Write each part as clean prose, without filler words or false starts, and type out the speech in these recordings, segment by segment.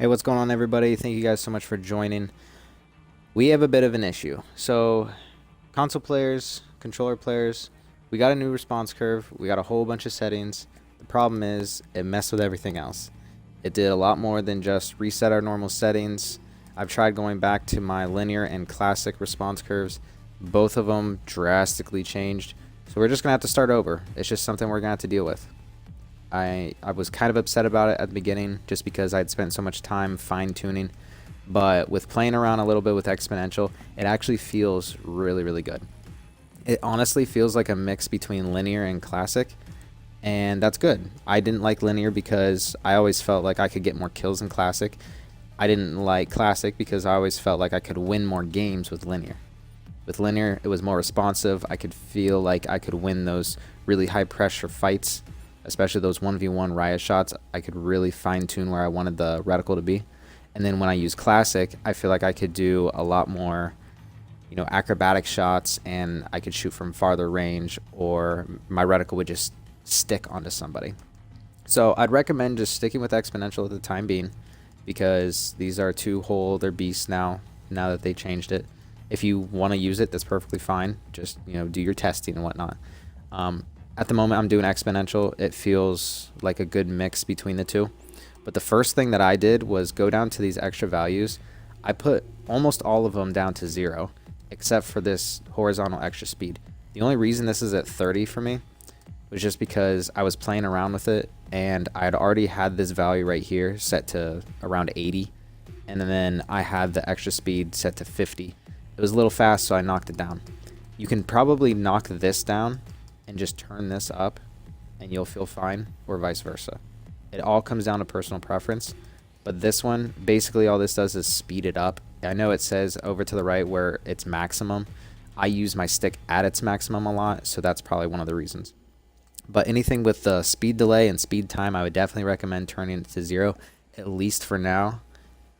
Hey, what's going on, everybody? Thank you guys so much for joining. We have a bit of an issue. So, console players, controller players, we got a new response curve. We got a whole bunch of settings. The problem is it messed with everything else. It did a lot more than just reset our normal settings. I've tried going back to my linear and classic response curves. Both of them drastically changed. So we're just going to have to start over. It's just something we're going to have to deal with. I was kind of upset about it at the beginning just because I'd spent so much time fine-tuning. But with playing around a little bit with Exponential, it actually feels really, really good. It honestly feels like a mix between linear and classic, and that's good. I didn't like linear because I always felt like I could get more kills in classic. I didn't like classic because I always felt like I could win more games with linear. With linear, it was more responsive. I could feel like I could win those really high-pressure fights, especially those 1v1 riot shots. I could really fine-tune where I wanted the reticle to be. And then when I use classic, I feel like I could do a lot more, acrobatic shots, and I could shoot from farther range, or my reticle would just stick onto somebody. So I'd recommend just sticking with Exponential at the time being, because these are two whole other beasts now that they changed it. If you want to use it, that's perfectly fine. Just, do your testing and whatnot. At the moment, I'm doing Exponential. It feels like a good mix between the two. But the first thing that I did was go down to these extra values. I put almost all of them down to 0, except for this horizontal extra speed. The only reason this is at 30 for me was just because I was playing around with it, and I had already had this value right here set to around 80. And then I had the extra speed set to 50. It was a little fast, so I knocked it down. You can probably knock this down and just turn this up, and you'll feel fine, or vice versa. It all comes down to personal preference, but this one, basically all this does is speed it up. I know it says over to the right where it's maximum. I use my stick at its maximum a lot, so that's probably one of the reasons. But anything with the speed delay and speed time, I would definitely recommend turning it to 0, at least for now,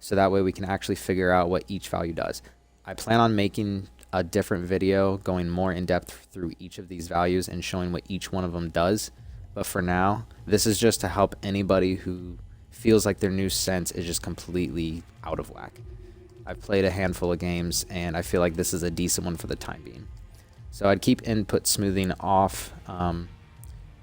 so that way we can actually figure out what each value does. I plan on making a different video going more in depth through each of these values and showing what each one of them does. But for now, this is just to help anybody who feels like their new sense is just completely out of whack. I've played a handful of games, and I feel like this is a decent one for the time being. So I'd keep input smoothing off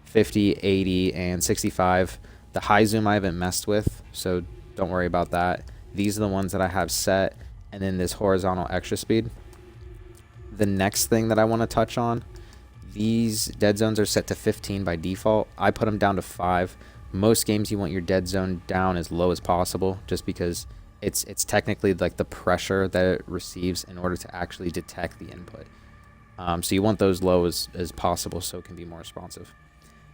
50, 80, and 65. The high zoom I haven't messed with, so don't worry about that. These are the ones that I have set, and then this horizontal extra speed. The next thing that I want to touch on, these dead zones are set to 15 by default. I put them down to 5. Most games you want your dead zone down as low as possible, just because it's technically like the pressure that it receives in order to actually detect the input. So you want those low as possible so it can be more responsive.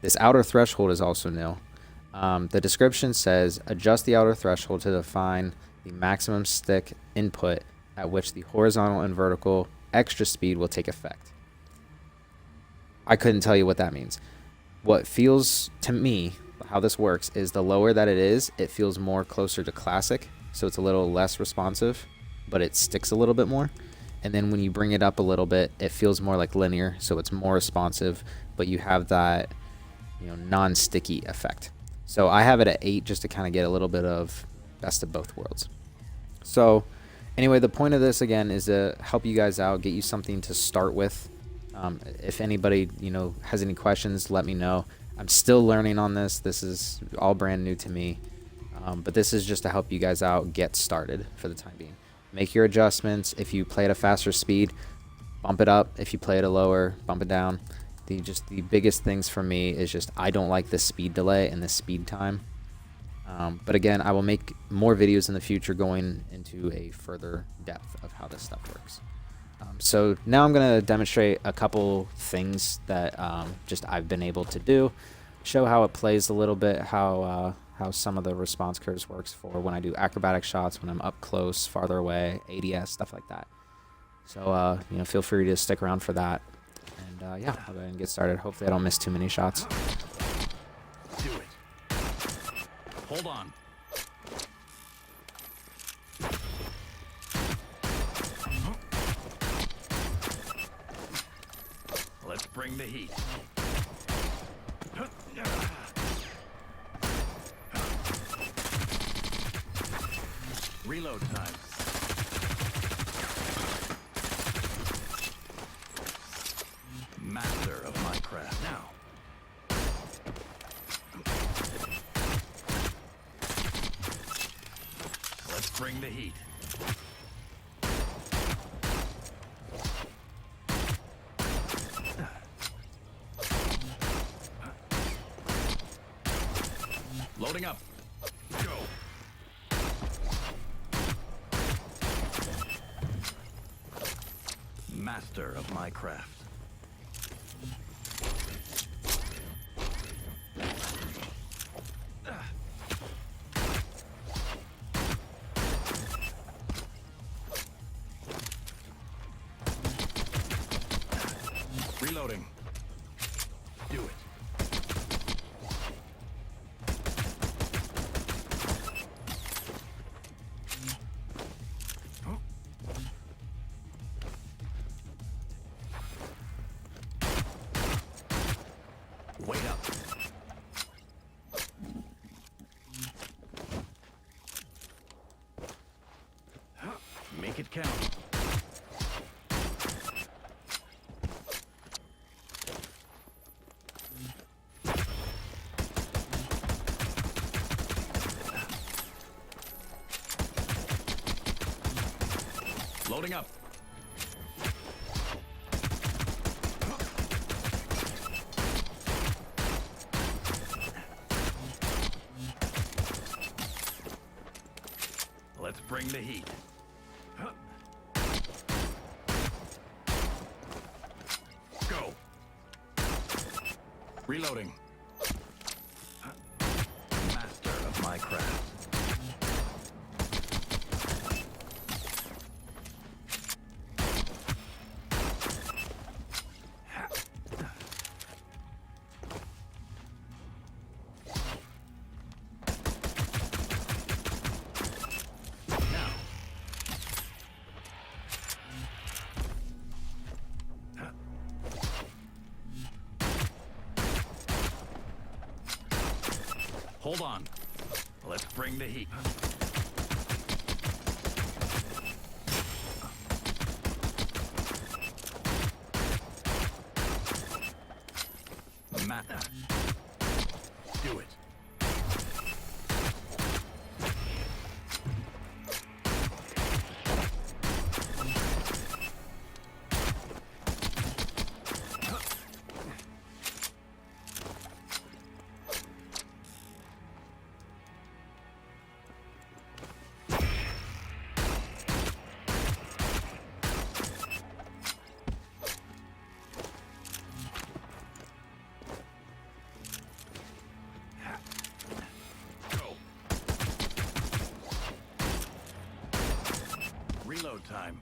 This outer threshold is also new. The description says, adjust the outer threshold to define the maximum stick input at which the horizontal and vertical extra speed will take effect. I couldn't tell you what that means. What feels to me, how this works, is the lower that it is, it feels more closer to classic, so it's a little less responsive, but it sticks a little bit more. And then when you bring it up a little bit, it feels more like linear, so it's more responsive, but you have that, non-sticky effect. So I have it at 8 just to kind of get a little bit of best of both worlds. So anyway, the point of this again is to help you guys out, get you something to start with. If anybody has any questions, let me know. I'm still learning on this. This is all brand new to me, but this is just to help you guys out get started for the time being. Make your adjustments. If you play at a faster speed, bump it up. If you play at a lower, bump it down. The biggest things for me is just I don't like the speed delay and the speed time. But again, I will make more videos in the future going into a further depth of how this stuff works. So now I'm going to demonstrate a couple things that I've been able to do, show how it plays a little bit, how some of the response curves works for when I do acrobatic shots, when I'm up close, farther away, ADS, stuff like that. So feel free to stick around for that. And yeah, I'll go ahead and get started. Hopefully I don't miss too many shots. Do it. Hold on. Let's bring the heat. Reload time. Master of my craft. Now. Let's bring the heat. Loading up. Go. Master of my craft. Reloading. Do it. Wait up. Make it count. Loading up. Let's bring the heat. Go. Reloading. Master of my craft. Hold on. Let's bring the heat. Do it. Reload time.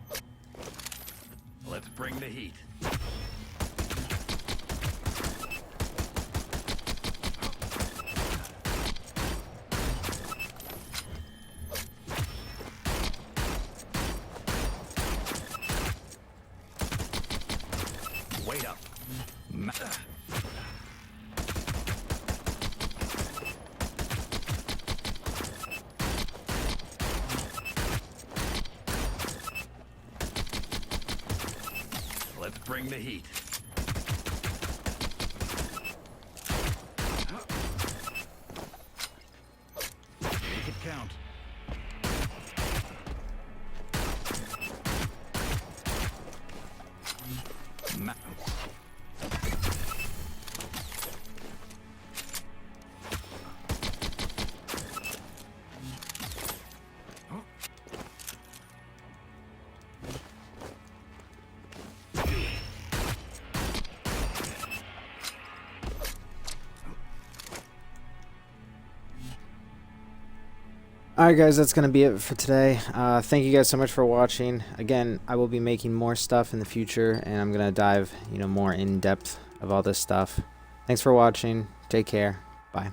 Let's bring the heat. Wait up. Let's bring the heat. Make it count. Alright guys, that's going to be it for today. Thank you guys so much for watching. Again, I will be making more stuff in the future, and I'm going to dive more in depth of all this stuff. Thanks for watching. Take care. Bye.